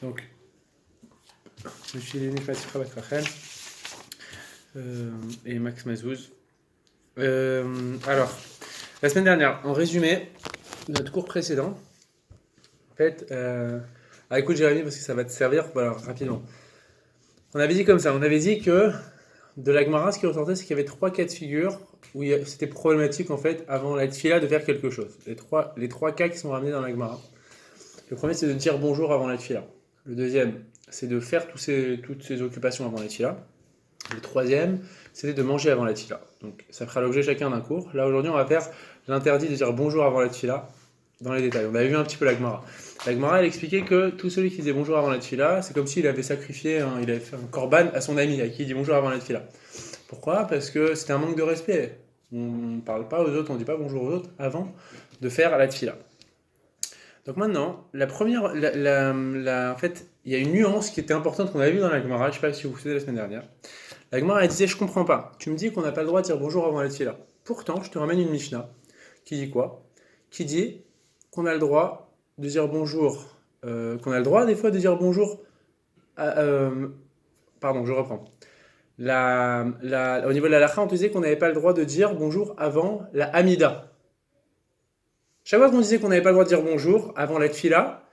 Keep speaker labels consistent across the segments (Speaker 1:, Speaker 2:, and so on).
Speaker 1: Donc, je suis Léni Fatih Rabat Rachel et Max Mazouz. Alors, la semaine dernière, en résumé, notre cours précédent, en fait, écoute Jérémy parce que ça va te servir, voilà, rapidement. On avait dit comme ça, on avait dit que de la Gemara, ce qui ressortait, c'est qu'il y avait 3 cas de figure où c'était problématique en fait avant la tfila de faire quelque chose. Les trois cas qui sont ramenés dans la Gemara. Le premier, c'est de dire bonjour avant la tfila. Le deuxième, c'est de faire toutes ces occupations avant la tfila. Le troisième, c'était de manger avant la tfila. Donc ça fera l'objet chacun d'un cours. Là aujourd'hui, on va faire l'interdit de dire bonjour avant la tfila dans les détails. On avait vu un petit peu la Gemara. La Gemara, elle expliquait que tout celui qui disait bonjour avant la tfila, c'est comme s'il avait sacrifié, il avait fait un korban à son ami, à qui il dit bonjour avant la tfila. Pourquoi ? Parce que c'était un manque de respect. On ne parle pas aux autres, on ne dit pas bonjour aux autres avant de faire la tfila. Donc maintenant, la première, en fait, il y a une nuance qui était importante qu'on avait vue dans la Gemara, je ne sais pas si vous vous souvenez la semaine dernière. La Gemara, elle disait, je ne comprends pas. Tu me dis qu'on n'a pas le droit de dire bonjour avant la tfila. Pourtant, je te ramène une Mishnah qui dit quoi ? Qui dit qu'on a le droit de dire bonjour, qu'on a le droit des fois de dire bonjour. Pardon, je reprends. Au niveau de la halakha, on te disait qu'on n'avait pas le droit de dire bonjour avant la Hamida. Chaque fois qu'on disait qu'on n'avait pas le droit de dire bonjour avant la tfila,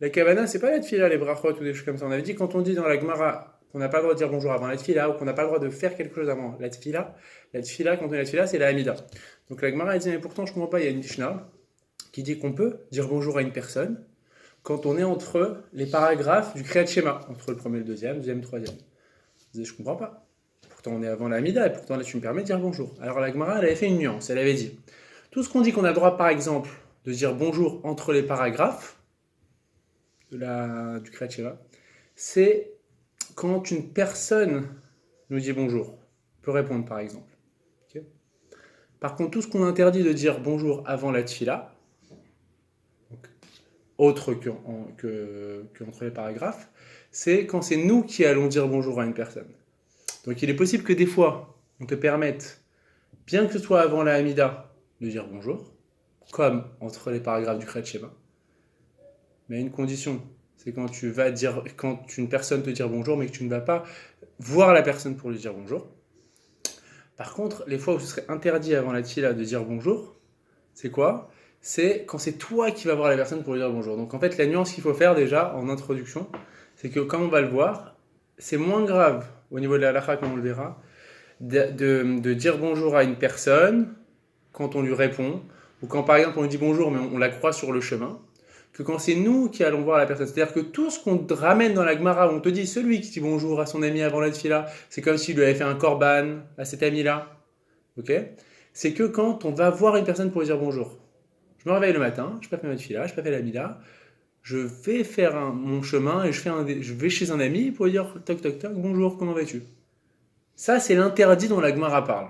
Speaker 1: la kavana, c'est pas la tfila, les brachot ou des choses comme ça. On avait dit quand on dit dans la Gemara qu'on n'a pas le droit de dire bonjour avant la tfila ou qu'on n'a pas le droit de faire quelque chose avant la tfila, quand on dit la tfila, c'est la Hamida. Donc la Gemara, elle dit, mais pourtant, je comprends pas, il y a une Mishnah qui dit qu'on peut dire bonjour à une personne quand on est entre les paragraphes du Kriyat Shema, entre le premier et le deuxième, le troisième. Je disais, je comprends pas. Pourtant, on est avant la Hamida, et pourtant, là, tu me permets de dire bonjour. Alors, la Gemara, elle avait fait une nuance. Elle avait dit, tout ce qu'on dit qu'on a le droit, par exemple, de dire bonjour entre les paragraphes du Kriyat Shema, c'est quand une personne nous dit bonjour, peut répondre, par exemple. Okay. Par contre, tout ce qu'on interdit de dire bonjour avant la tfila, autre qu'entre les paragraphes, c'est quand c'est nous qui allons dire bonjour à une personne. Donc il est possible que des fois, on te permette, bien que ce soit avant la Hamida, de dire bonjour, comme entre les paragraphes du Kriyat Shema. Mais à une condition, c'est quand une personne te dit bonjour, mais que tu ne vas pas voir la personne pour lui dire bonjour. Par contre, les fois où ce serait interdit avant la tfila de dire bonjour, c'est quoi ? C'est quand c'est toi qui vas voir la personne pour lui dire bonjour. Donc en fait, la nuance qu'il faut faire déjà en introduction, c'est que comme on va le voir, c'est moins grave au niveau de la halakha, comme on le verra, de dire bonjour à une personne quand on lui répond, ou quand par exemple on lui dit bonjour mais on la croise sur le chemin, que quand c'est nous qui allons voir la personne. C'est-à-dire que tout ce qu'on te ramène dans la Gemara, où on te dit celui qui dit bonjour à son ami avant la tfila, c'est comme s'il lui avait fait un korban à cet ami-là. Ok ? C'est que quand on va voir une personne pour lui dire bonjour. Je me réveille le matin, je n'ai pas fait ma tfila, je n'ai pas fait la mida, je vais faire mon chemin et je vais chez un ami pour lui dire toc toc toc, bonjour, comment vas-tu ? Ça, c'est l'interdit dont la Gemara parle.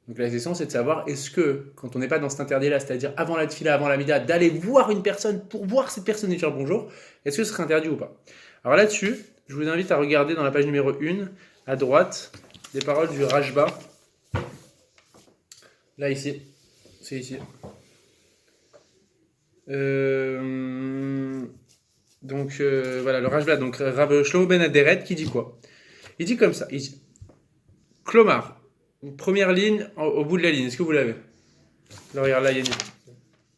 Speaker 1: Donc la question, c'est de savoir, est-ce que, quand on n'est pas dans cet interdit-là, c'est-à-dire avant la tfila, avant la mida, d'aller voir une personne pour voir cette personne et dire bonjour, est-ce que ce serait interdit ou pas ? Alors là-dessus, je vous invite à regarder dans la page numéro 1, à droite, les paroles du Rashba. Là, ici. C'est ici. Voilà, le Rashba, donc Rav Shlomo ben Aderet, qui dit quoi ? Il dit comme ça, il dit Klomar, première ligne au bout de la ligne, est-ce que vous l'avez ? Là, regarde, là, il y a une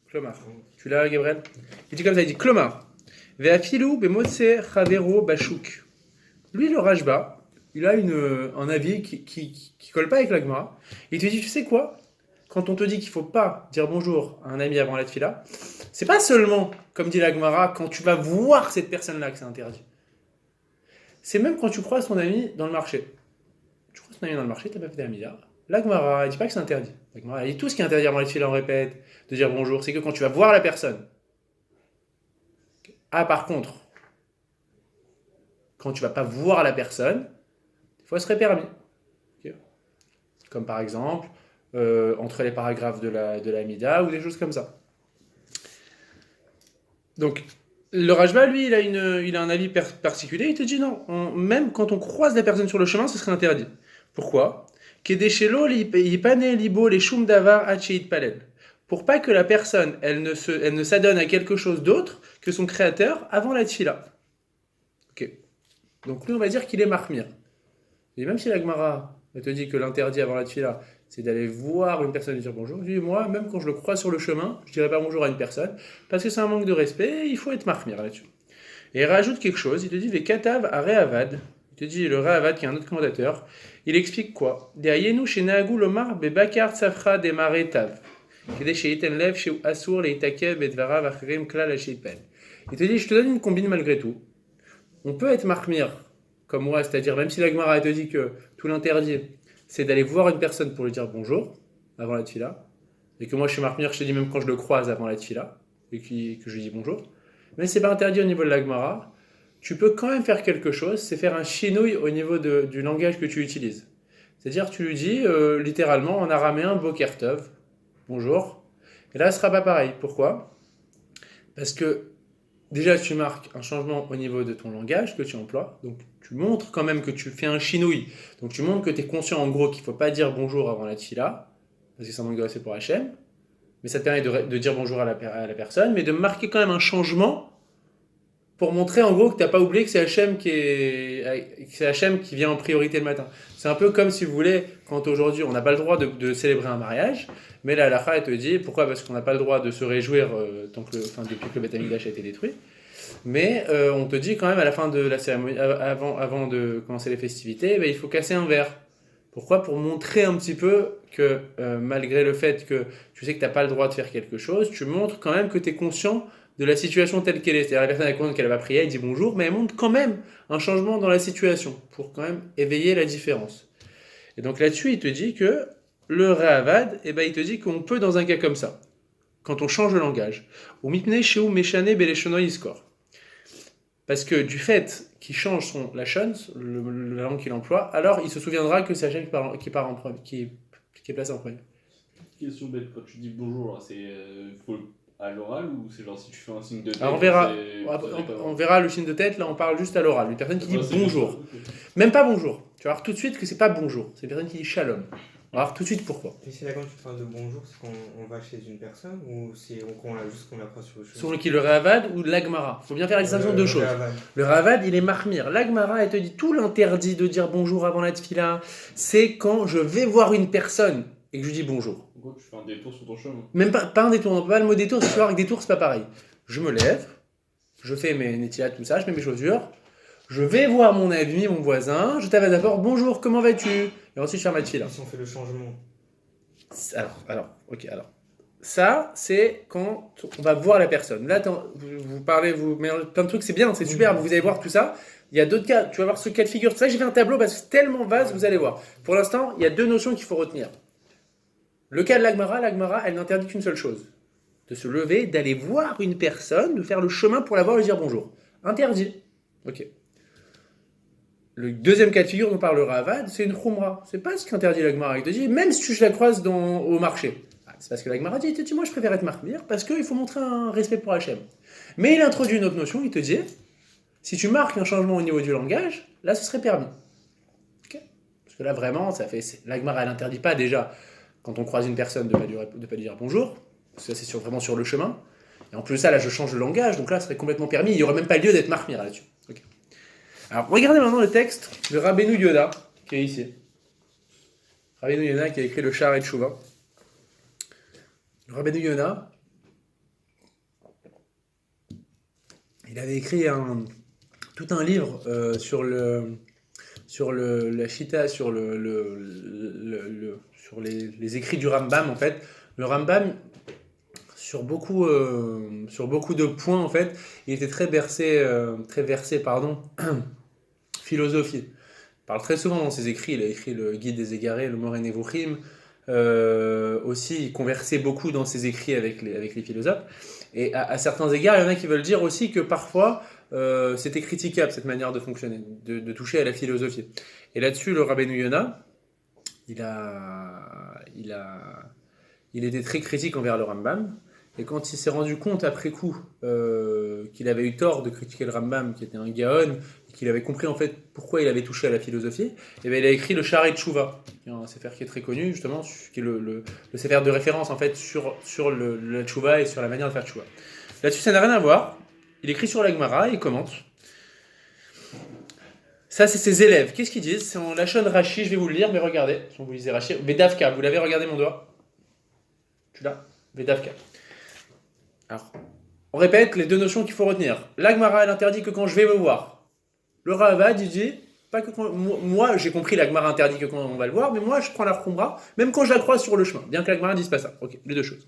Speaker 1: Klomar, tu l'as, Gabriel ? Il dit comme ça, il dit Klomar, Ve'afilu bemotse chavero bashuk. Lui, le Rashba, il a un avis qui colle pas avec la Gemara. Il te dit, tu sais quoi ? Quand on te dit qu'il ne faut pas dire bonjour à un ami avant la tfila, c'est pas seulement, comme dit la Gemara, quand tu vas voir cette personne-là que c'est interdit. C'est même quand tu croises ton ami dans le marché. Tu croises ton ami dans le marché, tu n'as pas fait d'amida. La Gemara, elle dit pas que c'est interdit. La Gemara, elle dit tout ce qui est interdit avant la tfila, on répète, de dire bonjour, c'est que quand tu vas voir la personne. Ah, par contre, quand tu vas pas voir la personne, des fois, ce serait permis. Okay. Comme par exemple, entre les paragraphes de la Mida ou des choses comme ça. Donc, le Rashba, lui, il a un avis particulier. Il te dit non, même quand on croise la personne sur le chemin, ce serait interdit. Pourquoi ? Pour pas que la personne, elle ne s'adonne à quelque chose d'autre que son créateur avant la tfila. Ok. Donc lui, on va dire qu'il est mahmir. Et même si la Gemara elle te dit que l'interdit avant la tfila, c'est d'aller voir une personne et dire bonjour, je dis moi, même quand je le croise sur le chemin, je dirais pas bonjour à une personne, parce que c'est un manque de respect, et il faut être mahmir là-dessus. Et il rajoute quelque chose, il te dit les katav à Re'avad, il te dit le Re'avad qui est un autre commentateur, il explique quoi? Derrière chez Nahagou Lomar bebakar tsafra demare tav. Il te dit je te donne une combine malgré tout. On peut être mahmir comme moi, c'est-à-dire même si la Gemara te dit que tout l'interdit, c'est d'aller voir une personne pour lui dire bonjour avant la tfila, et que moi je suis mahmir, je te dis même quand je le croise avant la tfila, et que je lui dis bonjour, mais c'est pas interdit au niveau de la Gemara, tu peux quand même faire quelque chose, c'est faire un chinouille au niveau du langage que tu utilises. C'est-à-dire tu lui dis littéralement en araméen boker tov, bonjour, et là ce sera pas pareil. Pourquoi? Parce que déjà, tu marques un changement au niveau de ton langage que tu emploies. Donc, tu montres quand même que tu fais un chinouille. Donc, tu montres que tu es conscient en gros qu'il ne faut pas dire bonjour avant la tfila, parce que ça manque de respect pour Hachem. Mais ça te permet de dire bonjour à la personne, mais de marquer quand même un changement pour montrer en gros que tu n'as pas oublié que c'est Hachem qui vient en priorité le matin. C'est un peu comme si vous voulez, quand aujourd'hui on n'a pas le droit de célébrer un mariage, mais la halakha elle te dit pourquoi? Parce qu'on n'a pas le droit de se réjouir depuis que le Beth Amikdash a été détruit. Mais on te dit quand même à la fin de la cérémonie, avant de commencer les festivités, il faut casser un verre. Pourquoi? Pour montrer un petit peu que malgré le fait que tu sais que tu n'as pas le droit de faire quelque chose, tu montres quand même que tu es conscient de la situation telle qu'elle est. C'est-à-dire la personne elle compte qu'elle va prier, elle dit bonjour, mais elle montre quand même un changement dans la situation pour quand même éveiller la différence. Et donc là-dessus, il te dit que le Re'avad, il te dit qu'on peut dans un cas comme ça, quand on change le langage, ou mitne sheu meshane beleshono iskor. Parce que du fait qu'il change son lachon, la langue qu'il emploie, alors il se souviendra que c'est Hachem qui est placé en premier.
Speaker 2: Question bête, quand tu dis bonjour, c'est à l'oral ou c'est genre si tu fais un signe de tête?
Speaker 1: Alors on verra le signe de tête, là on parle juste à l'oral, une personne qui dit bonjour. Okay. Même pas bonjour, tu vas voir tout de suite que c'est pas bonjour, c'est une personne qui dit shalom. On va voir tout de suite pourquoi.
Speaker 3: Et c'est là quand tu parles de bonjour, c'est quand on va chez une personne ou c'est qu'on la croise sur le chemin?
Speaker 1: Sur le Re'avad ou l'Agmara. Il faut bien faire la distinction de deux choses. Le Re'avad, il est mahmir. L'Agmara, elle te dit tout l'interdit de dire bonjour avant la tfila, c'est quand je vais voir une personne et que je dis bonjour.
Speaker 2: En gros, tu fais un détour sur ton chemin.
Speaker 1: Même pas un détour, pas le mot détour, c'est avec détour, c'est pas pareil. Je me lève, je fais mes netilat, tout ça, je mets mes chaussures, je vais voir mon ami, mon voisin, je t'avais d'abord bonjour, comment vas-tu? Et ensuite je fais ma tfila.
Speaker 3: Si on fait le changement.
Speaker 1: Alors, ça, c'est quand on va voir la personne. Là, vous parlez, vous mélangez plein de trucs, c'est bien, c'est super, vous allez voir tout ça. Il y a d'autres cas, tu vas voir ce cas de figure. C'est ça que j'ai fait un tableau parce que c'est tellement vaste, vous allez voir. Pour l'instant, il y a deux notions qu'il faut retenir. Le cas de l'Agmara, elle n'interdit qu'une seule chose. De se lever, d'aller voir une personne, de faire le chemin pour la voir et lui dire bonjour. Interdit. Ok. Le deuxième cas de figure dont parle le Re'avad, c'est une khumra. C'est pas ce qu'interdit l'Agmara. Il te dit, même si tu la croises au marché. C'est parce que l'Agmara dit, moi je préfère être mahmir parce qu'il faut montrer un respect pour Hachem. Mais il introduit une autre notion, il te dit, si tu marques un changement au niveau du langage, là ce serait permis. Okay. Parce que là vraiment, l'Agmara elle n'interdit pas déjà, quand on croise une personne, de ne pas lui dire bonjour, parce que ça c'est vraiment sur le chemin. Et en plus de ça, là je change le langage, donc là ce serait complètement permis, il n'y aurait même pas lieu d'être mahmir là-dessus. Okay. Alors regardez maintenant le texte de Rabbeinu Yoda, qui est ici. Rabbeinu Yoda qui a écrit le Sha'arei Teshuvah. Rabbeinu Yonah, il avait écrit tout un livre sur la Shita, sur les écrits du Rambam en fait. Le Rambam, sur beaucoup de points en fait, il était très versé philosophie. Il parle très souvent dans ses écrits. Il a écrit le Guide des égarés, le Moreh Nevuchim. Aussi, il conversait beaucoup dans ses écrits avec les philosophes. Et à certains égards, il y en a qui veulent dire aussi que parfois, c'était critiquable cette manière de fonctionner, de toucher à la philosophie. Et là-dessus, le Rabbeinu Yonah, il était très critique envers le Rambam. Et quand il s'est rendu compte après coup qu'il avait eu tort de critiquer le Rambam, qui était un Gaon, et qu'il avait compris en fait pourquoi il avait touché à la philosophie, et bien il a écrit le Sha'arei Teshuvah, qui est un sefer qui est très connu justement, qui est le sefer de référence en fait sur la Teshuvah et sur la manière de faire Teshuvah. Là-dessus ça n'a rien à voir. Il écrit sur la Gemara et il commente. Ça, c'est ses élèves. Qu'est-ce qu'ils disent? C'est en Lachon Rashi, je vais vous le lire, mais regardez. Si vous lisez Rashi. Vedavka, vous l'avez regardé mon doigt? Tu l'as? Vedavka. Alors, on répète les deux notions qu'il faut retenir. L'Agmara, elle interdit que quand je vais me voir. Le Ravad, il dit, pas que quand, moi, j'ai compris l'Agmara interdit que quand on va le voir, mais moi, je prends la Khumra, même quand je la croise sur le chemin, bien que l'Agmara dise pas ça. Ok, les deux choses.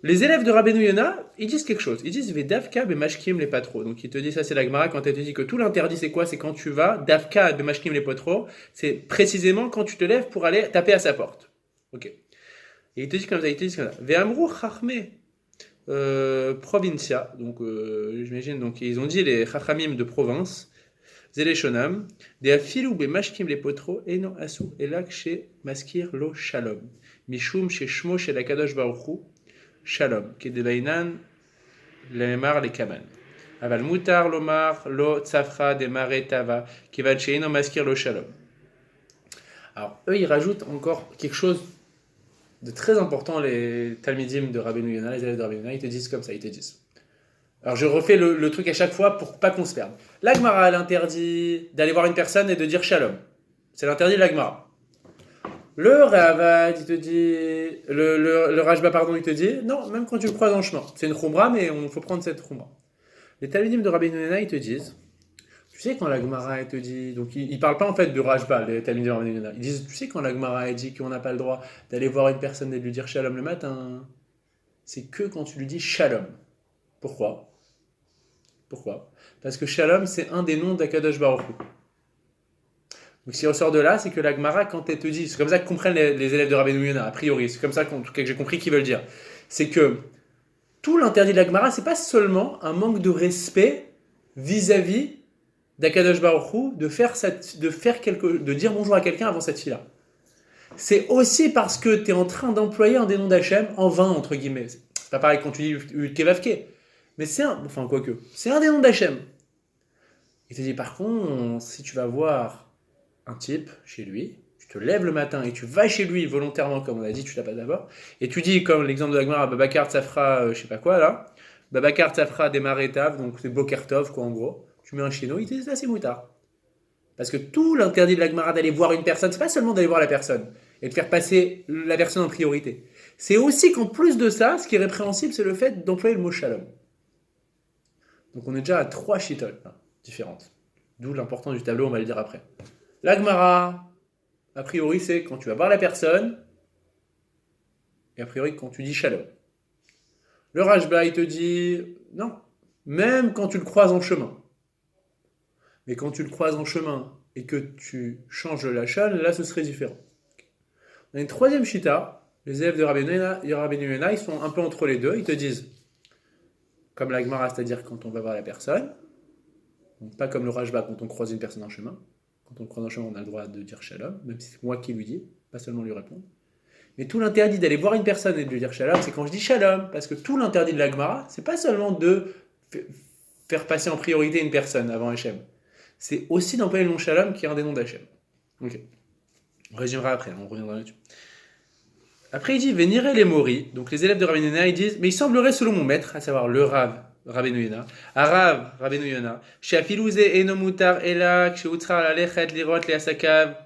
Speaker 1: Les élèves de Rabbeinu Yona, ils disent quelque chose. Ils disent Vedavka bemashkim les patro. Donc ils te disent, ça c'est l'Agmara, quand elle te dit que tout l'interdit c'est quoi? C'est quand tu vas, Davka bemashkim les patro, c'est précisément quand tu te lèves pour aller taper à sa porte. Ok. Et ils te disent comme ça, Ve'amru chachme provincia, donc j'imagine, donc ils ont dit les chachamim de province, Zeleshonam, de afilu bemashkim les potro, et non asu, et là chez maskir lo shalom, mishum chez shmo chez la kadosh baruchu, shalom, qui est de bainan, les kaman. Aval mutar lomar lo tzafra de mare tava, qui va chez non maskir lo shalom. Alors eux ils rajoutent encore quelque chose de très important, les Talmidim de Rabbeinu Yona, les élèves de Rabbeinu Yona, ils te disent comme ça, ils te disent. Alors je refais le truc à chaque fois pour pas qu'on se perde. L'Agmara, elle interdit d'aller voir une personne et de dire shalom. C'est l'interdit de l'Agmara. Le Ravad, il te dit, le Rajba, pardon, il te dit, non, même quand tu le croises dans le chemin. C'est une khumra, mais il faut prendre cette khumra. Les Talmidim de Rabbeinu Yona, ils te disent, tu sais quand la Gemara elle te dit, donc ils parlent pas en fait de Rajba, les Talmidim de Rabbeinu Yona. Ils disent, tu sais quand la Gemara elle dit qu'on n'a pas le droit d'aller voir une personne et de lui dire shalom le matin, c'est que quand tu lui dis shalom. Pourquoi? Parce que shalom c'est un des noms d'Akadosh Baruch Hu. Donc s'il ressort de là, c'est que la Gemara quand elle te dit, c'est comme ça que comprennent les élèves de Rabbeinu Yona, a priori, c'est comme ça qu'en tout cas que j'ai compris qu'ils veulent dire, c'est que tout l'interdit de la Gemara, c'est pas seulement un manque de respect vis-à-vis d'Akadosh Baruch Hu, de dire bonjour à quelqu'un avant cette fille-là. C'est aussi parce que tu es en train d'employer un des noms d'Hachem en vain, entre guillemets. C'est pas pareil quand tu dis Kevavke, mais c'est un des noms d'Hachem. Il te dit par contre, si tu vas voir un type chez lui, tu te lèves le matin et tu vas chez lui volontairement, comme on a dit, tu l'as pas d'abord, et tu dis, comme l'exemple de la Gemara, Babakar Tzafra, je sais pas quoi là, Babakar Tzafra Demaretav, donc c'est Bokertov, quoi en gros. Tu mets un chino, il te dit ça c'est moutard. Parce que tout l'interdit de la Gemara d'aller voir une personne, c'est pas seulement d'aller voir la personne et de faire passer la personne en priorité. C'est aussi qu'en plus de ça, ce qui est répréhensible, c'est le fait d'employer le mot shalom. Donc on est déjà à 3 shitotes différentes. D'où l'importance du tableau, on va le dire après. La Gemara, a priori, c'est quand tu vas voir la personne, et a priori quand tu dis shalom. Le Rajba, il te dit non, même quand tu le croises en chemin. Mais quand tu le croises en chemin et que tu changes le lachon, là ce serait différent. On a une troisième shita, les élèves de Rabbeinu Yona, ils sont un peu entre les deux, ils te disent, comme la Gemara, c'est-à-dire quand on va voir la personne, donc pas comme le Rajba quand on croise une personne en chemin. Quand on le croise en chemin, on a le droit de dire shalom, même si c'est moi qui lui dis, pas seulement lui répondre. Mais tout l'interdit d'aller voir une personne et de lui dire shalom, c'est quand je dis shalom, parce que tout l'interdit de la Gemara, c'est pas seulement de faire passer en priorité une personne avant Hachem. C'est aussi d'employer le nom Shalom qui est un des noms d'Hachem. Ok. On résumera après, on reviendra là-dessus. Après, il dit Venire les Mori. Donc les élèves de Rabbeinu Yona, ils disent mais il semblerait selon mon maître, à savoir le Rav Rabbeinu Yona, Arav Rabbeinu Yona, Sheafilouze eno mutar ela ksheutrar lalechet lirot leasakav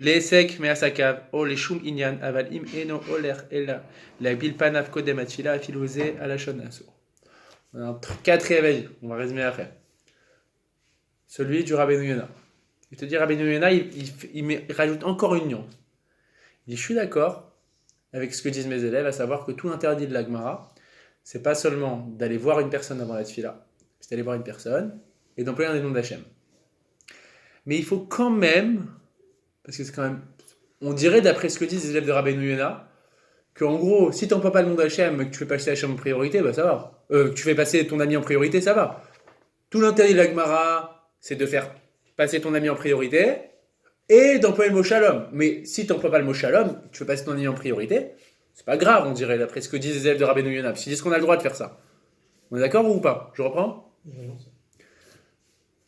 Speaker 1: leesek measakav o leshum inyan aval im eno oler ela lagbil panav kodem atfila afilouze alashon aso. On a un quatrième avis, on va résumer après. Celui du Rabbeinu Yona. Il te dit Rabbeinu Yona, il rajoute encore une nuance. Il dit je suis d'accord avec ce que disent mes élèves, à savoir que tout l'interdit de la Gemara, c'est pas seulement d'aller voir une personne avant la tefila, c'est d'aller voir une personne et d'employer un des noms d'Hachem. Mais il faut quand même, parce que c'est quand même, on dirait d'après ce que disent les élèves de Rabbeinu Yona, qu'en gros, si tu n'emploies pas le nom d'Hachem, que tu fais passer Hachem en priorité, bah ça va. Tu fais passer ton ami en priorité, ça va. Tout l'interdit de la Gemara, c'est de faire passer ton ami en priorité et d'employer le mot shalom. Mais si tu n'emploies pas le mot shalom, tu veux passer ton ami en priorité, c'est pas grave, on dirait, d'après ce que disent les élèves de Rabbeinu Yona. Ils disent qu'on a le droit de faire ça. On est d'accord ou pas? Je reprends?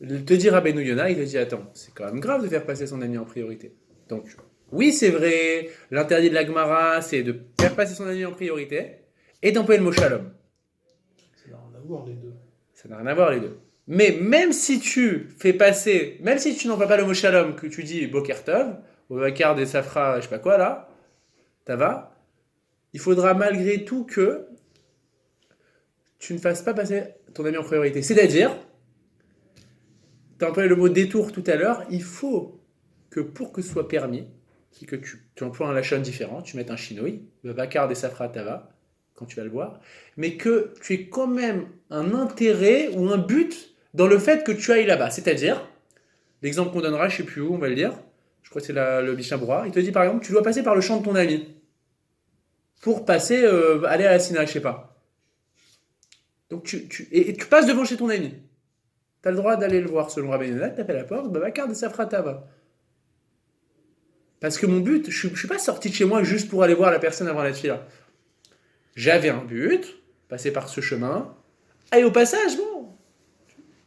Speaker 1: Il te dit Rabbeinu Yona, il te dit attends, c'est quand même grave de faire passer son ami en priorité. Donc, oui, c'est vrai, l'interdit de la Gemara, c'est de faire passer son ami en priorité et d'employer le mot shalom.
Speaker 4: Ça n'a rien à voir les deux.
Speaker 1: Ça n'a rien à voir les deux. Mais même si tu fais passer, même si tu n'emploies pas le mot shalom, que tu dis boker tov, ou vakar des safra, je sais pas quoi là, tava, il faudra malgré tout que tu ne fasses pas passer ton ami en priorité. C'est-à-dire, tu as employé le mot détour tout à l'heure, il faut que pour que ce soit permis, c'est que tu emploies un lachon différent, tu mets un chinoui, le vakar des safra tava, quand tu vas le voir, mais que tu aies quand même un intérêt ou un but dans le fait que tu ailles là-bas. C'est-à-dire, l'exemple qu'on donnera, je ne sais plus où, on va le dire, je crois que c'est le Mishnah Berurah, il te dit par exemple, tu dois passer par le champ de ton ami pour passer, aller à la Sina, je sais pas. Donc et tu passes devant chez ton ami. Tu as le droit d'aller le voir selon Rabbi Yonah, tu tapes à la porte, bah carte de Safra Tava. Parce que mon but, je ne suis pas sorti de chez moi juste pour aller voir la personne avant la tefila. J'avais un but, passer par ce chemin, et au passage, bon.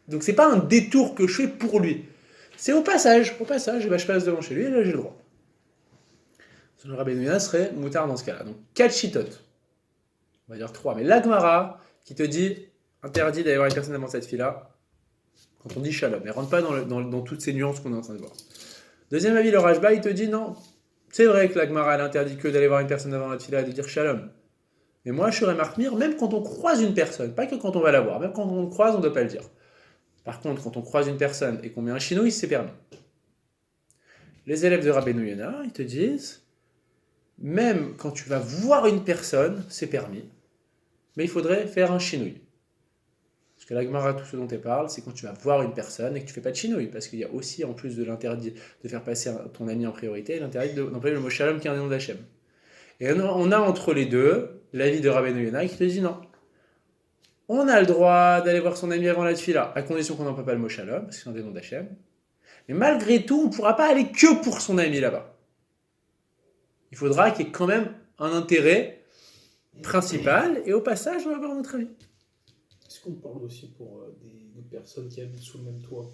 Speaker 1: Donc c'est pas un détour que je fais pour lui. C'est au passage, et ben, je passe devant chez lui et là j'ai le droit. Selon Rabbi Yonah serait moutard dans ce cas-là. Donc 4 chitotes. On va dire 3. Mais l'Agmara qui te dit interdit d'aller voir une personne avant cette fila quand on dit shalom. Mais rentre pas dans toutes ces nuances qu'on est en train de voir. Deuxième avis, le Rashba, il te dit non. C'est vrai que l'Agmara elle interdit que d'aller voir une personne avant la fila et de dire shalom. Mais moi je serais marmire même quand on croise une personne, pas que quand on va la voir, même quand on le croise on ne doit pas le dire. Par contre, quand on croise une personne et qu'on met un chinois, c'est permis. Les élèves de Rabbeinu Yonah, ils te disent même quand tu vas voir une personne, c'est permis, mais il faudrait faire un chinouille. Parce que la Gemara, tout ce dont elle parle, c'est quand tu vas voir une personne et que tu ne fais pas de chinouille, parce qu'il y a aussi, en plus de l'interdit de faire passer ton ami en priorité, l'interdit d'employer le mot shalom qui est un nom d'Hachem. Et on a entre les deux l'avis de Rabbeinu Yonah qui te dit non. On a le droit d'aller voir son ami avant la tefila, à condition qu'on n'emploie pas le mot shalom, parce que c'est un des noms d'Hachem. Mais malgré tout, on ne pourra pas aller que pour son ami là-bas. Il faudra qu'il y ait quand même un intérêt principal, et au passage, on va avoir notre avis.
Speaker 4: Est-ce qu'on parle aussi pour des personnes qui habitent sous le même toit?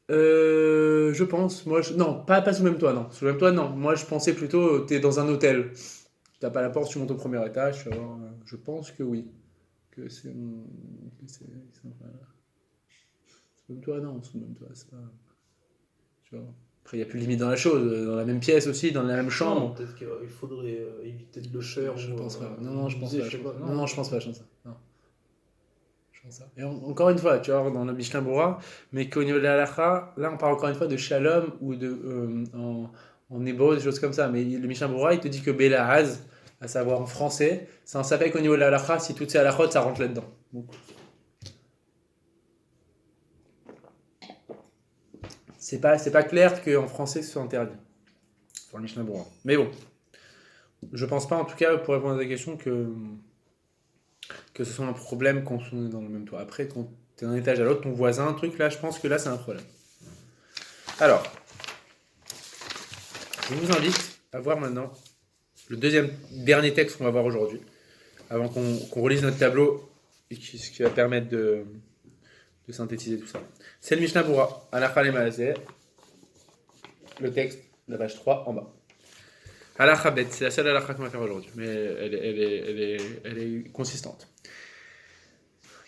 Speaker 1: Je pense, non, pas sous le même toit, non. Sous le même toit, non. Moi, je pensais plutôt, t'es dans un hôtel. Tu tapes à la porte, tu montes au premier étage, tu vas voir, je pense que oui. Que c'est sous le même toit, non, sous le même toit, c'est pas... Tu vois. Après, il n'y a plus de limite dans la chose, dans la même pièce aussi, dans la même chambre.
Speaker 4: Non, peut-être qu'il faudrait éviter de le faire.
Speaker 1: Je
Speaker 4: ou,
Speaker 1: pense pas. Non, je pense
Speaker 4: disais,
Speaker 1: pas.
Speaker 4: je sais pas.
Speaker 1: Non, je pense pas, je pense ça. Non. Je pense ça. Et encore une fois, tu vois, dans le Mishnah Berurah, mais qu'au niveau de la halakha, là, on parle encore une fois de shalom ou en hébreu, des choses comme ça. Mais le Mishnah Berurah, il te dit que Belahaz, à savoir en français, c'est un sapek au niveau de la halakha, si toutes ces halakhot, ça rentre là-dedans. Donc, c'est pas clair qu'en français, ce soit interdit. Pour le Mishnah Berurah. Mais bon. Je pense pas, en tout cas, pour répondre à ta question, que ce soit un problème quand on est dans le même toit. Après, quand tu es d'un étage à l'autre, ton voisin, un truc, là, je pense que là, c'est un problème. Alors, je vous invite à voir maintenant le dernier texte qu'on va voir aujourd'hui, avant qu'on relise notre tableau, et ce qui va permettre de synthétiser tout ça. C'est le Mishnah Berurah, Halakha le Maaseh, le texte, la page 3, en bas. Halakha bet, c'est la seule halakha qu'on va faire aujourd'hui, mais elle est consistante.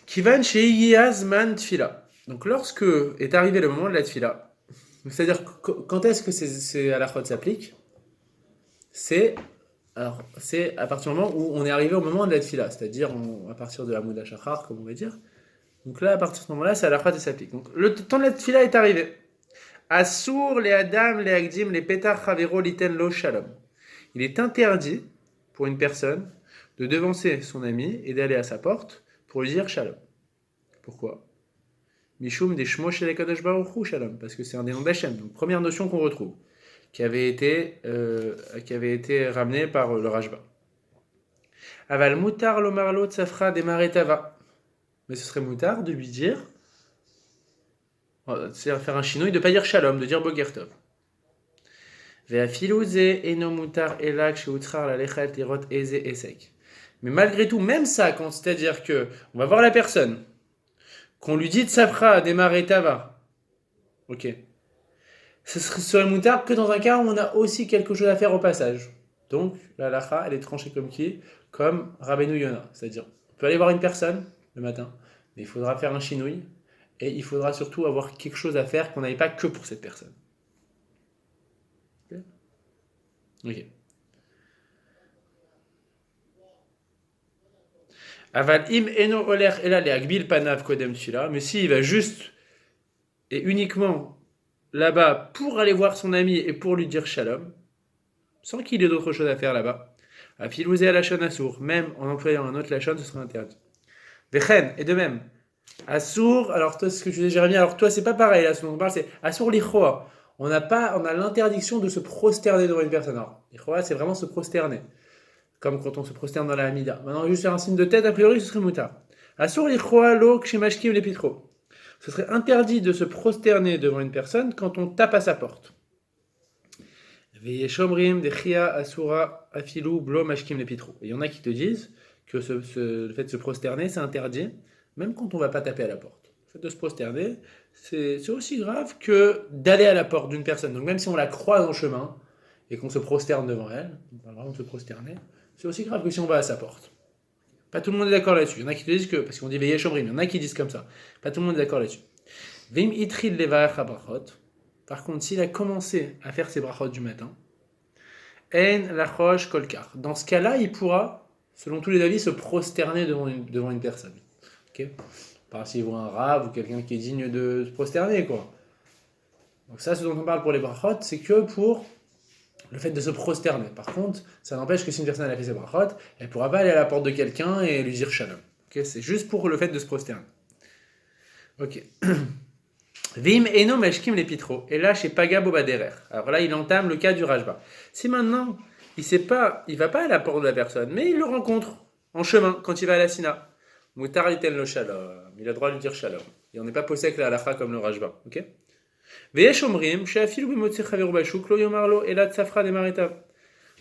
Speaker 1: Kivan sheiyazman tfila. Donc lorsque est arrivé le moment de la tfila, c'est-à-dire quand est-ce que ces halakhot s'appliquent, c'est à partir du moment où on est arrivé au moment de la tfila, c'est-à-dire à partir de la Mouda Shachar, comme on va dire. Donc là, à partir de ce moment-là, c'est halakhot qui s'applique. Donc le temps de la tfila est arrivé. Asur les adam les agdim les petar chavero liten lo shalom. Il est interdit pour une personne de devancer son ami et d'aller à sa porte pour lui dire shalom. Pourquoi? Mishum des shmo shel kadosh baruch hu shalom, parce que c'est un des noms d'Hachem. Donc première notion qu'on retrouve, qui avait été ramenée par le Rashba. Aval mutar lo marlo tsafra demare tava. Mais ce serait mutar de lui dire, c'est faire un chinois, de ne pas dire shalom, de dire boker tov. Mais malgré tout, même ça, c'est-à-dire que on va voir la personne, qu'on lui dit de Safra, démarrer Tava, ok, ce serait moutard que dans un cas où on a aussi quelque chose à faire au passage. Donc, la halakha, elle est tranchée comme qui? Comme Rabbeinu Yonah, c'est-à-dire, on peut aller voir une personne le matin, Mais il faudra faire un chinouille et il faudra surtout avoir quelque chose à faire qu'on n'avait pas que pour cette personne. Ok. Aval im eno oler ela le agbil panav kodem tfila. Mais s'il va juste et uniquement là-bas pour aller voir son ami et pour lui dire shalom, sans qu'il ait d'autre chose à faire là-bas, à filouzer à la lachon assour, même en employant un autre lachon, ce sera interdit. Vechen, et de même, assour, alors toi, ce que tu dis, Jérémie, alors toi, c'est pas pareil, là, ce dont on parle, c'est assour l'ichoa. On a l'interdiction de se prosterner devant une personne. Alors, l'ichoa, c'est vraiment se prosterner, comme quand on se prosterne dans la Hamida. Maintenant, juste faire un signe de tête, a priori, ce serait muta. Assour l'ichoa lo kshemashkim le pitro. Ce serait interdit de se prosterner devant une personne quand on tape à sa porte. Et il y en a qui te disent que le fait de se prosterner, c'est interdit, même quand on ne va pas taper à la porte. Le fait de se prosterner, c'est aussi grave que d'aller à la porte d'une personne. Donc même si on la croise en chemin et qu'on se prosterne devant elle, on va vraiment se prosterner, c'est aussi grave que si on va à sa porte. Pas tout le monde est d'accord là-dessus. Il y en a qui te disent que, parce qu'on dit veillez chomrim, il y en a qui disent comme ça. Pas tout le monde est d'accord là-dessus. Vim itril levarech habrachot. Par contre, s'il a commencé à faire ses brachot du matin, en lachosh kolkar. Dans ce cas-là, il pourra, selon tous les avis, se prosterner devant une personne. Ok. Par s'il voit un rave ou quelqu'un qui est digne de se prosterner, quoi. Donc ça, ce dont on parle pour les brachot, c'est que pour le fait de se prosterner. Par contre, ça n'empêche que si une personne a fait ses brachot, elle ne pourra pas aller à la porte de quelqu'un et lui dire shalom. Okay, c'est juste pour le fait de se prosterner. Ok. Vim eno meshkim les pitro. Et là, chez Paga Bobaderer. Alors là, il entame le cas du Rajba. Si maintenant, il va pas à la porte de la personne, mais il le rencontre en chemin quand il va à la Sina. Moutar itel lo shalom. Il a le droit de lui dire shalom. Et on n'est pas posé avec la halakha comme le Rajba. Ok.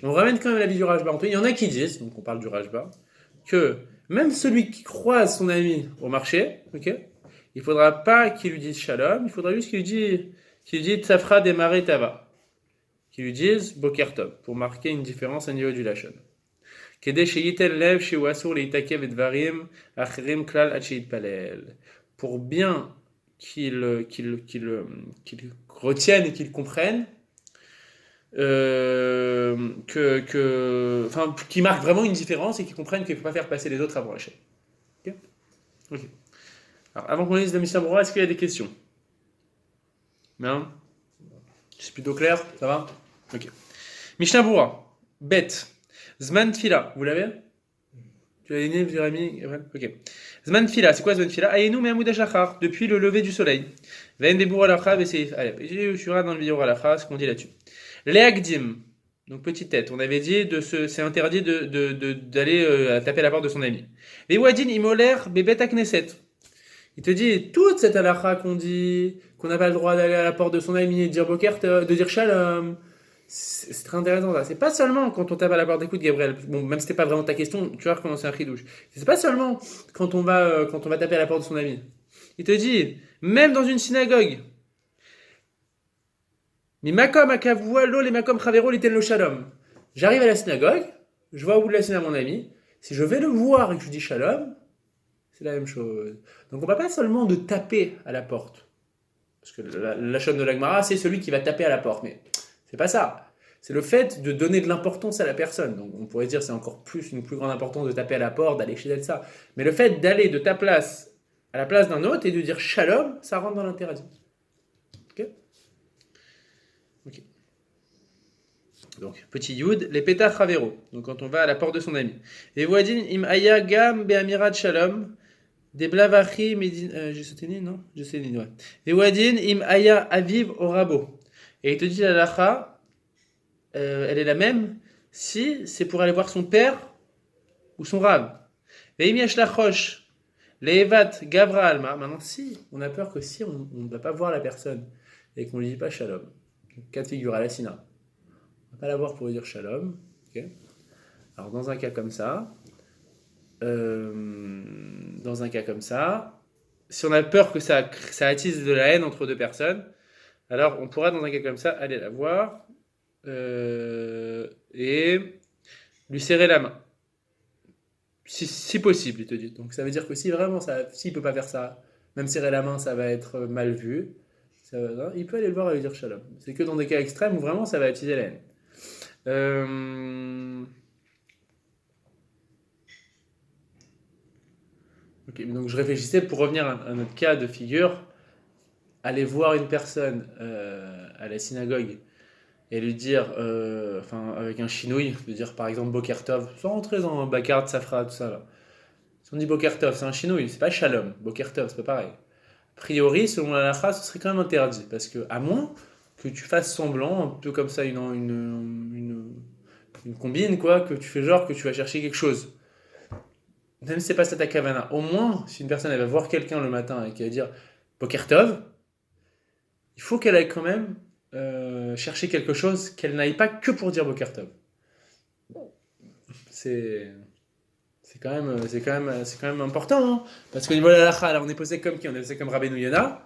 Speaker 1: On ramène quand même l'avis du Rajba. Il y en a qui disent, donc on parle du Rajba, que même celui qui croise son ami au marché, ok, il ne faudra pas qu'il lui dise shalom, il faudra juste qu'il lui dise tsafra demare tava, qu'il lui dise boker tov, pour marquer une différence au niveau du lashon. Pour bien qu'il retienne et qu'il comprenne qu'il marque vraiment une différence et qu'il comprenne qu'il ne faut pas faire passer les autres avant la chaîne. Ok. Ok. Alors, avant qu'on lise la Mishnah Berurah, est-ce qu'il y a des questions? Non? C'est plutôt clair? Ça va? Ok. Mishnah Berurah. Bet. Zman Tfila. Vous l'avez? Tu l'as donné, Jérémie? Ok. Zman Tfila. C'est quoi Zman Tfila? Ayenu me'amud hashachar. Depuis le lever du soleil. Ve'en debour alacha ve'seif alef. Je suis dans le vidéo alacha, ce qu'on dit là-dessus. Leagdim. Donc petite tête. On avait dit c'est interdit d'aller taper à la porte de son ami. Ve'wadin imoler bebet akneset. Il te dit toute cette halakha qu'on dit qu'on n'a pas le droit d'aller à la porte de son ami et de dire boker, de dire shalom. C'est très intéressant ça. C'est pas seulement quand on tape à la porte. Écoute Gabriel, bon, même si c'était pas vraiment ta question, tu vas recommencer un chidouche. C'est pas seulement quand on va taper à la porte de son ami. Il te dit même dans une synagogue. Mi makom akavua lo les makom chavero litel lo shalom. J'arrive à la synagogue, je vois au bout de la synagogue mon ami. Si je vais le voir et que je dis shalom, c'est la même chose. Donc on ne parle pas seulement de taper à la porte. Parce que la chaîne de l'Agmara, c'est celui qui va taper à la porte. Mais c'est pas ça. C'est le fait de donner de l'importance à la personne. Donc on pourrait dire que c'est encore une plus grande importance de taper à la porte, d'aller chez elle, ça. Mais le fait d'aller de ta place à la place d'un autre et de dire shalom, ça rentre dans l'interdit. Ok. Ok. Donc, petit yud, les pétach ravero. Donc, quand on va à la porte de son ami. Et voisine, im aya gam be'amirat shalom. Des blavachi, j'ai sauté ni, non? Je sais ni, ouais. Et wadin im aya aviv au rabo. Et il te dit la lacha, elle est la même si c'est pour aller voir son père ou son rab. Et im yash lachosh, le'evat gavra alma. Maintenant, si on a peur que si on ne va pas voir la personne et qu'on ne lui dit pas shalom, cas de figure à la sina, on ne va pas la voir pour lui dire shalom. Okay. Alors, dans un cas comme ça, si on a peur que ça attise de la haine entre deux personnes, alors on pourra dans un cas comme ça aller la voir et lui serrer la main. si possible, il te dit. Donc ça veut dire que si vraiment, s'il peut pas faire ça, même serrer la main, ça va être mal vu. Il peut aller le voir et lui dire shalom. C'est que dans des cas extrêmes où vraiment ça va attiser la haine. Ok, donc je réfléchissais pour revenir à notre cas de figure, aller voir une personne à la synagogue et lui dire, enfin avec un chinouille, lui dire par exemple Boker Tov, sans rentrer dans Bakar, Safra, tout ça là. Si on dit Boker Tov, c'est un chinouille, c'est pas Shalom. Boker Tov, c'est pas pareil. A priori, selon la halakha, ce serait quand même interdit, parce que à moins que tu fasses semblant, un peu comme ça, une combine, quoi, que tu fais genre que tu vas chercher quelque chose. Même si c'est pas ça ta kavana, au moins, si une personne elle va voir quelqu'un le matin et qu'elle va dire Boker Tov, il faut qu'elle aille quand même chercher quelque chose, qu'elle n'aille pas que pour dire Boker Tov. C'est quand même important, hein, parce qu'au niveau de la halakha, là, on est posé comme qui? On est posé comme Rabbeinu Yonah,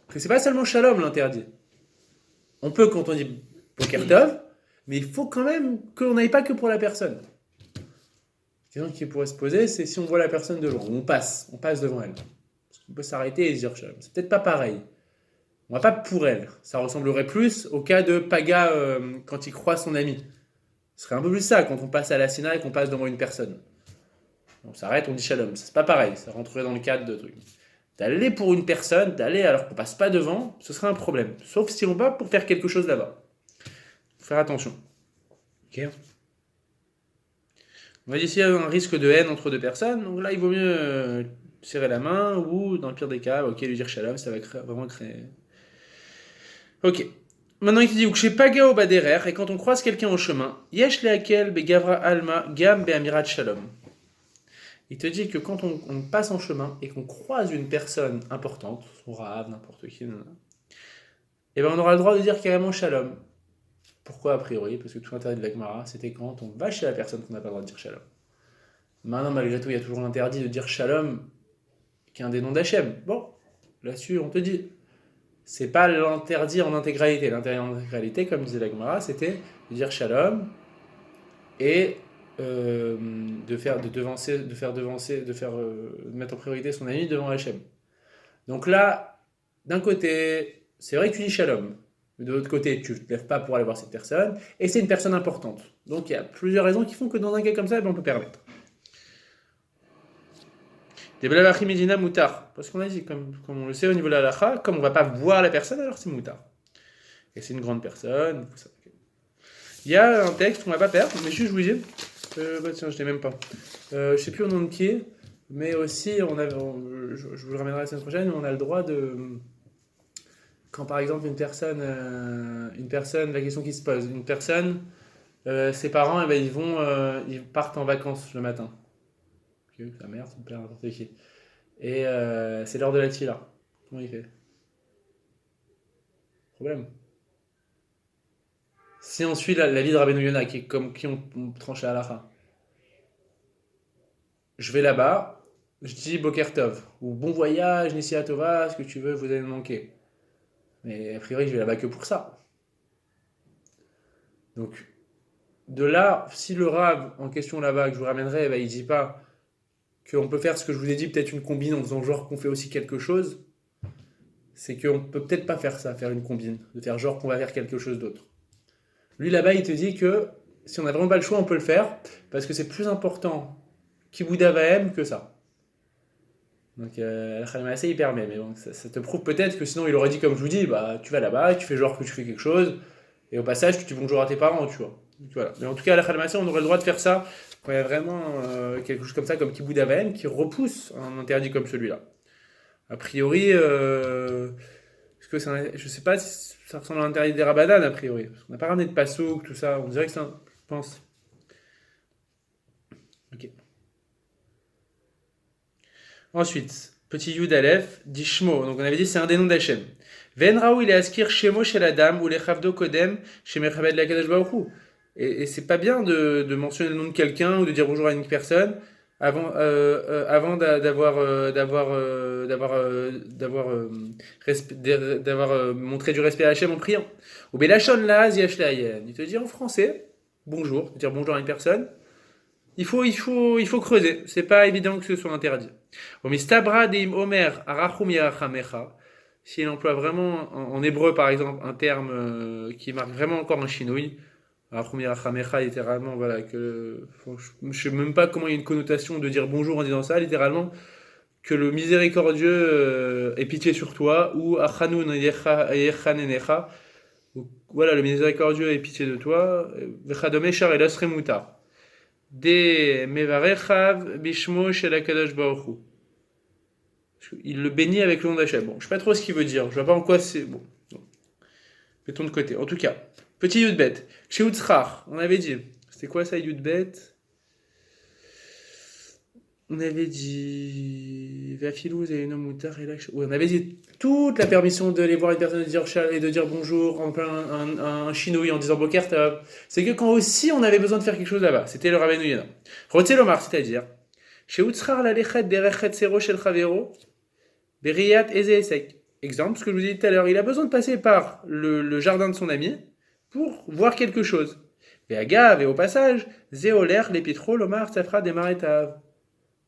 Speaker 1: que c'est pas seulement Shalom l'interdit. On peut quand on dit Boker Tov, mais il faut quand même qu'on n'aille pas que pour la personne. La question qui pourrait se poser, c'est si on voit la personne de loin, on passe devant elle. On peut s'arrêter et se dire Shalom. C'est peut-être pas pareil. On va pas pour elle. Ça ressemblerait plus au cas de Paga quand il croise son ami. Ce serait un peu plus ça quand on passe à la Sina et qu'on passe devant une personne. On s'arrête, on dit Shalom. C'est pas pareil. Ça rentrerait dans le cadre de trucs. D'aller pour une personne, d'aller alors qu'on passe pas devant, ce serait un problème. Sauf si on va pour faire quelque chose là-bas. Faut faire attention. Ok. On va dire s'il y a un risque de haine entre deux personnes, donc là il vaut mieux serrer la main ou dans le pire des cas, ok, lui dire Shalom, ça va vraiment créer. Ok. Maintenant il te dit Ukshe paga o baderer, et quand on croise quelqu'un au chemin, yesh leakel begavra alma gam beamirat shalom. Il te dit que quand on passe en chemin et qu'on croise une personne importante, son rave, n'importe qui, et ben on aura le droit de dire carrément shalom. Pourquoi a priori? Parce que tout l'interdit de la Gemara, c'était quand on va chez la personne qu'on n'a pas le droit de dire shalom. Maintenant, malgré tout, il y a toujours l'interdit de dire shalom, qui est un des noms d'Hachem. Bon, là-dessus, on te dit, c'est pas l'interdit en intégralité. L'interdit en intégralité, comme disait la Gemara, c'était de dire shalom et de mettre en priorité son ami devant Hachem. Donc là, d'un côté, c'est vrai que tu dis shalom. Mais de l'autre côté, tu ne te lèves pas pour aller voir cette personne, et c'est une personne importante. Donc il y a plusieurs raisons qui font que dans un cas comme ça, on peut permettre. Des blavachim medina moutar. Parce qu'on a dit, comme on le sait au niveau de la halakha, comme on ne va pas voir la personne, alors c'est moutar. Et c'est une grande personne. Il y a un texte qu'on ne va pas perdre, mais juste je vous dis, tiens, je ne l'ai même pas. Je ne sais plus au nom de qui, mais aussi, je vous le ramènerai la semaine prochaine, on a le droit de... Quand par exemple une personne, la question qui se pose, une personne, ses parents, ils partent en vacances le matin. Okay, sa mère, son père, n'importe qui. Et c'est l'heure de la tfila. Comment il fait? Problème. Si on suit la vie de Rabbeinu Yonah, qui est comme qui on tranche à halakha, je vais là-bas, je dis Boker Tov, ou bon voyage, Nessia Tova, ce que tu veux, vous allez me manquer. Mais a priori, je vais là-bas que pour ça. Donc, de là, si le rave en question là-bas que je vous ramènerai, il ne dit pas qu'on peut faire ce que je vous ai dit, peut-être une combine en faisant genre qu'on fait aussi quelque chose, c'est qu'on ne peut peut-être pas faire ça, faire une combine, de faire genre qu'on va faire quelque chose d'autre. Lui là-bas, il te dit que si on n'a vraiment pas le choix, on peut le faire, parce que c'est plus important Kibouda Vahem que ça. Donc Al-Khalmassé il permet, mais bon, ça te prouve peut-être que sinon il aurait dit comme je vous dis, bah tu vas là-bas, tu fais genre que tu fais quelque chose, et au passage tu dis bonjour à tes parents, tu vois. Donc, voilà. Mais en tout cas, Al-Khalmassé on aurait le droit de faire ça quand il y a vraiment quelque chose comme ça, comme Kibouda Vahem, qui repousse un interdit comme celui-là. A priori, je sais pas si ça ressemble à l'interdit des Rabbanan, a priori. Parce qu'on n'a pas ramené de Passouk, tout ça, on dirait que ça, je pense. Ok. Ensuite, petit Yud Aleph, dit Shmo. Donc on avait dit c'est un des noms d'Hachem. Ven Raou il est askir Shemo chez la dame ou les Chavdo Kodem chez Mechabed la Kadosh Baruch Hu. Et c'est pas bien de mentionner le nom de quelqu'un ou de dire bonjour à une personne avant d'avoir montré du respect à Hachem en priant. Ou Belachon la Ziach la Yen. Il te dit en français bonjour, dire bonjour à une personne. Il faut creuser. C'est pas évident que ce soit interdit. Omistabra deim omer arachum yerachamecha. S'il emploie vraiment en hébreu par exemple un terme qui marque vraiment encore un chinouille, arachum yerachamecha littéralement voilà je sais même pas comment il y a une connotation de dire bonjour en disant ça littéralement que le miséricordieux ait pitié sur toi ou achanun yechanenecha. Voilà le miséricordieux ait pitié de toi. Vechadome shar elas remuta. De mevarechav bishmo shel hakadosh baruch hu. Il le bénit avec le nom d'Hachem. Bon, je sais pas trop ce qu'il veut dire. Je vois pas en quoi c'est. Bon. Mettons de côté. En tout cas, petit Yudbet. Chez Utzrach, on avait dit. C'était quoi ça, Yudbet? On avait dit. On avait dit toute la permission de aller voir une personne et de dire bonjour en plein un chinouille en disant Boker Tov. C'est que quand aussi on avait besoin de faire quelque chose là-bas. C'était le Rabbeinu Yonah. Rotzel Omar, c'est-à-dire. Chez Utzrach la lechet derechet sero shel chavero. Beriyat Ezeesek. Exemple, ce que je vous ai dit tout à l'heure, il a besoin de passer par le jardin de son ami pour voir quelque chose. Et agave, et au passage, Zéoler, l'épitro, l'omar, safra, demaretav.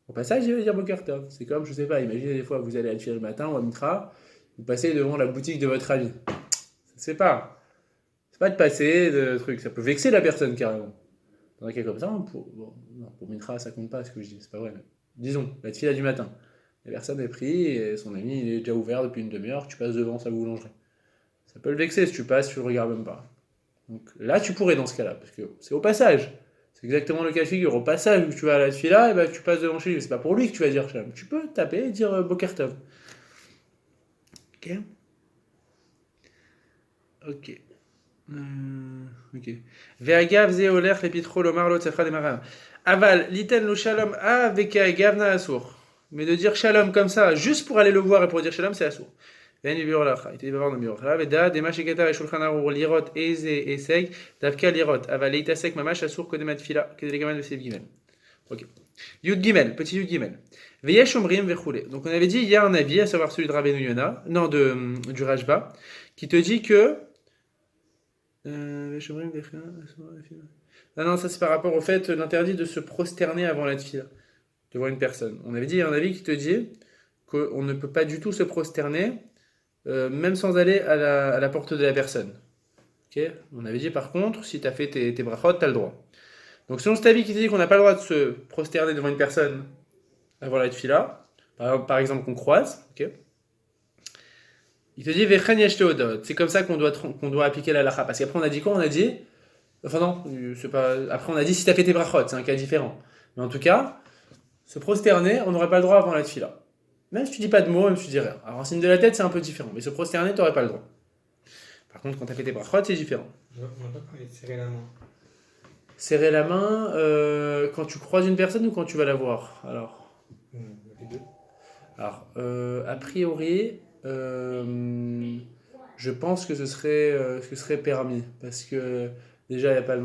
Speaker 1: Au passage, il veut dire Boker Tov. C'est comme, je sais pas, imaginez des fois, vous allez à Tfil le matin ou à Mitra, vous passez devant la boutique de votre ami. C'est pas de passer de trucs, ça peut vexer la personne carrément. Dans un cas comme ça, pour Mitra, ça compte pas ce que je dis, c'est pas vrai. Mais disons, la Tfila du matin. La personne est prise et son ami il est déjà ouvert depuis une demi-heure, tu passes devant sa boulangerie. Ça peut le vexer si tu passes, tu le regardes même pas. Donc là, tu pourrais dans ce cas-là, parce que c'est au passage. C'est exactement le cas de figure. Au passage où tu vas à la fila, et ben, tu passes devant chez lui. C'est pas pour lui que tu vas dire shalom. Tu peux taper et dire Boker Tov. Ok. Ok. Ok. Ve'agav ze'oler lepitro lomar lo tzefra demaram. Aval liten lo shalom avec agav na asur. Mais de dire shalom comme ça, juste pour aller le voir et pour dire shalom, c'est assourd. ואין יביאו לך, הייתי דבר נביאו לך, ודעת דמה שכתב בשולחן ערוך לראות איזה הישג, דווקא לראות, אבל להתעסק ממש אסור קודם התפילה, כדי לגמל בסעיף ג'. Ok. Yud Gimel, petit Yud Gimel. Veyesh Omrim Vechoulé. Donc on avait dit, il y a un avis, à savoir celui de Rabbeinu Yonah, non, du Rajba, qui te dit que... Veyesh Omrim Vechoulé... Non, ça c'est par rapport au fait l'interdit de se prosterner avant la tfila, devant une personne. On avait dit, il y a un avis qui te dit qu'on ne peut pas du tout se prosterner, même sans aller à la porte de la personne. Okay. On avait dit par contre, si tu as fait tes brachot, tu as le droit. Donc selon cet avis qui te dit qu'on n'a pas le droit de se prosterner devant une personne avant la tfila, par exemple qu'on croise, okay. Il te dit Vechen yesh teodot. C'est comme ça qu'on doit appliquer la halakha. Parce qu'après on a dit quoi? On a dit, enfin non, c'est pas. Après on a dit si tu as fait tes brachot, c'est un cas différent. Mais en tout cas, se prosterner, on n'aurait pas le droit avant la tfila. Même si tu dis pas de mots, même si tu dis rien. Alors, en signe de la tête, c'est un peu différent. Mais se prosterner, tu n'aurais pas le droit. Par contre, quand tu as fait tes brachot, c'est différent.
Speaker 3: On n'a pas parlé de serrer la main.
Speaker 1: Serrer la main quand tu croises une personne ou quand tu vas la voir? Alors,
Speaker 3: Les deux.
Speaker 1: Alors a priori, je pense que ce serait permis. Parce que déjà, il n'y a pas le